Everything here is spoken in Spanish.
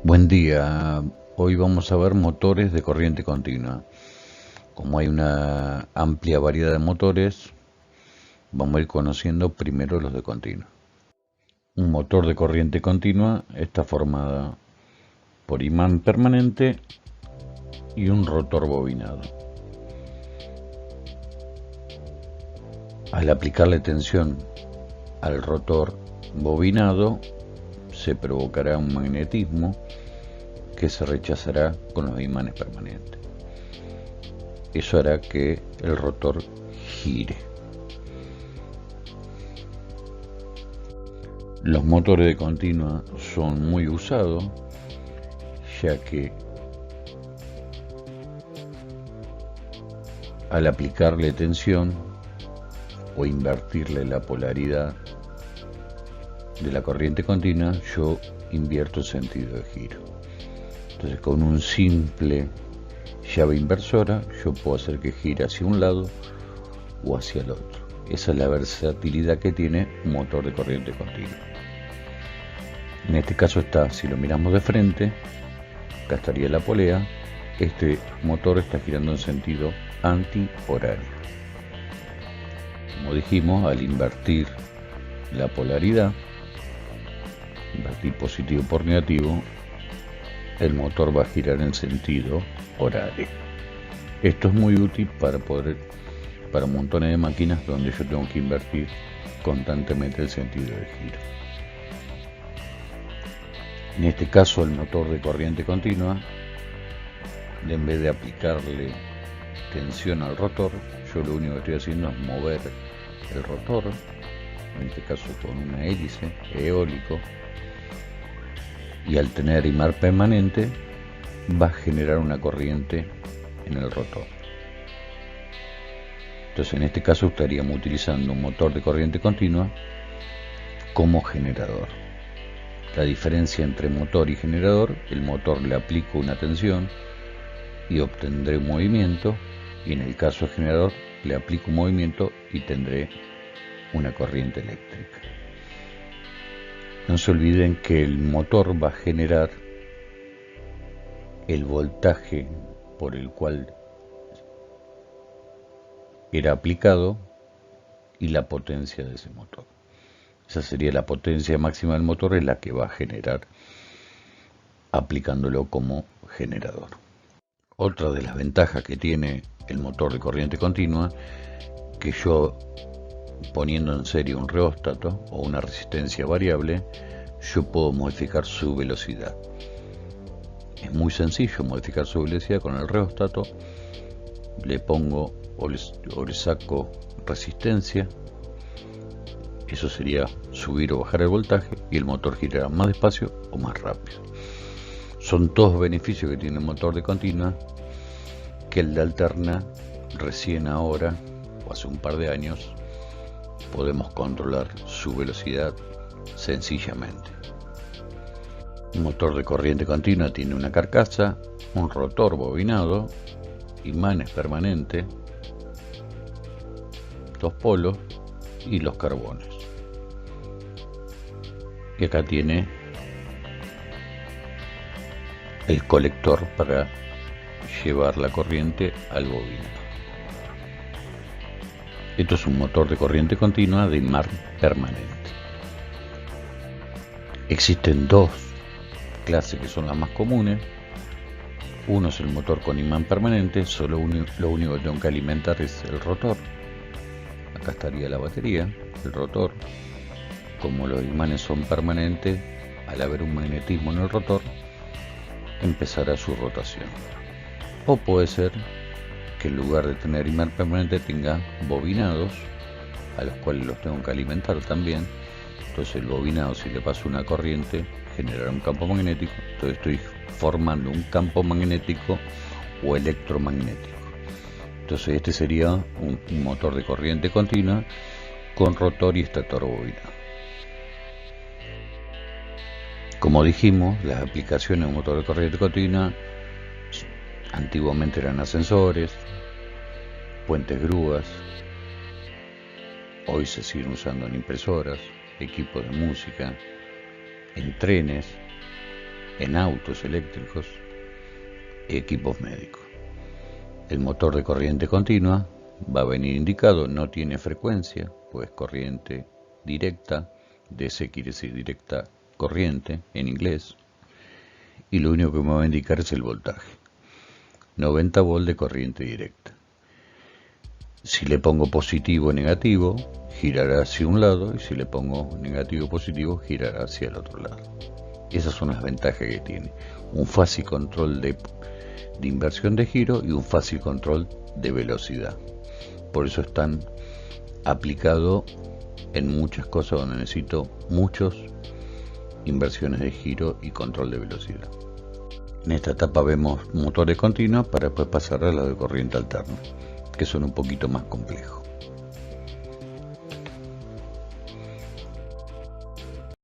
Buen día, hoy vamos a ver motores de corriente continua. Como hay una amplia variedad de motores, vamos a ir conociendo primero los de continua. Un motor de corriente continua está formado por imán permanente y un rotor bobinado. Al aplicarle tensión al rotor bobinado, se provocará un magnetismo que se rechazará con los imanes permanentes. Eso hará que el rotor gire. Los motores de continua son muy usados, ya que al aplicarle tensión o invertirle la polaridad de la corriente continua, yo invierto el sentido de giro. Entonces, con un simple llave inversora, yo puedo hacer que gire hacia un lado o hacia el otro. Esa es la versatilidad que tiene un motor de corriente continua. En este caso está, si lo miramos de frente, acá estaría la polea. Este motor está girando en sentido antihorario. Como dijimos, al invertir la polaridad, invertir positivo por negativo, el motor va a girar en sentido horario. Esto es muy útil para montones de máquinas donde yo tengo que invertir constantemente el sentido de giro. En este caso, el motor de corriente continua, en vez de aplicarle tensión al rotor, yo lo único que estoy haciendo es mover el rotor, en este caso con una hélice eólico, y al tener imán permanente va a generar una corriente en el rotor. Entonces, en este caso estaríamos utilizando un motor de corriente continua como generador. La diferencia entre motor y generador: el motor le aplico una tensión y obtendré un movimiento, y en el caso del generador le aplico un movimiento y tendré una corriente eléctrica. No se olviden que el motor va a generar el voltaje por el cual era aplicado y la potencia de ese motor. Esa sería la potencia máxima del motor, es la que va a generar aplicándolo como generador. Otra de las ventajas que tiene el motor de corriente continua, que yo, poniendo en serie un reóstato o una resistencia variable, yo puedo modificar su velocidad. Es muy sencillo modificar su velocidad con el reóstato. Le pongo o le saco resistencia, eso sería subir o bajar el voltaje, y el motor girará más despacio o más rápido. Son todos beneficios que tiene el motor de continua, que el de alterna recién ahora, o hace un par de años, podemos controlar su velocidad sencillamente. Un motor de corriente continua tiene una carcasa, un rotor bobinado, imanes permanentes, dos polos y los carbones. Y acá tiene el colector para llevar la corriente al bobino. Esto es un motor de corriente continua de imán permanente. Existen dos clases que son las más comunes. Uno es el motor con imán permanente, lo único que tengo que alimentar es el rotor. Acá estaría la batería, el rotor. Como los imanes son permanentes, al haber un magnetismo en el rotor, empezará su rotación. O puede ser que en lugar de tener imán permanente tenga bobinados, a los cuales los tengo que alimentar también. Entonces el bobinado, si le paso una corriente, generará un campo magnético. Entonces estoy formando un campo magnético o electromagnético. Entonces este sería un motor de corriente continua con rotor y estator bobinado. Como dijimos, las aplicaciones de un motor de corriente continua antiguamente eran ascensores, puentes grúas, hoy se siguen usando en impresoras, equipos de música, en trenes, en autos eléctricos, equipos médicos. El motor de corriente continua va a venir indicado, no tiene frecuencia, pues corriente directa, DC quiere decir directa corriente en inglés, y lo único que me va a indicar es el voltaje, 90 volt de corriente directa. Si le pongo positivo o negativo, girará hacia un lado, y si le pongo negativo o positivo, girará hacia el otro lado. Esas son las ventajas que tiene. Un fácil control de inversión de giro y un fácil control de velocidad. Por eso es tan aplicado en muchas cosas donde necesito muchas inversiones de giro y control de velocidad. En esta etapa vemos motores continuos para después pasar a los de corriente alterna, que son un poquito más complejos.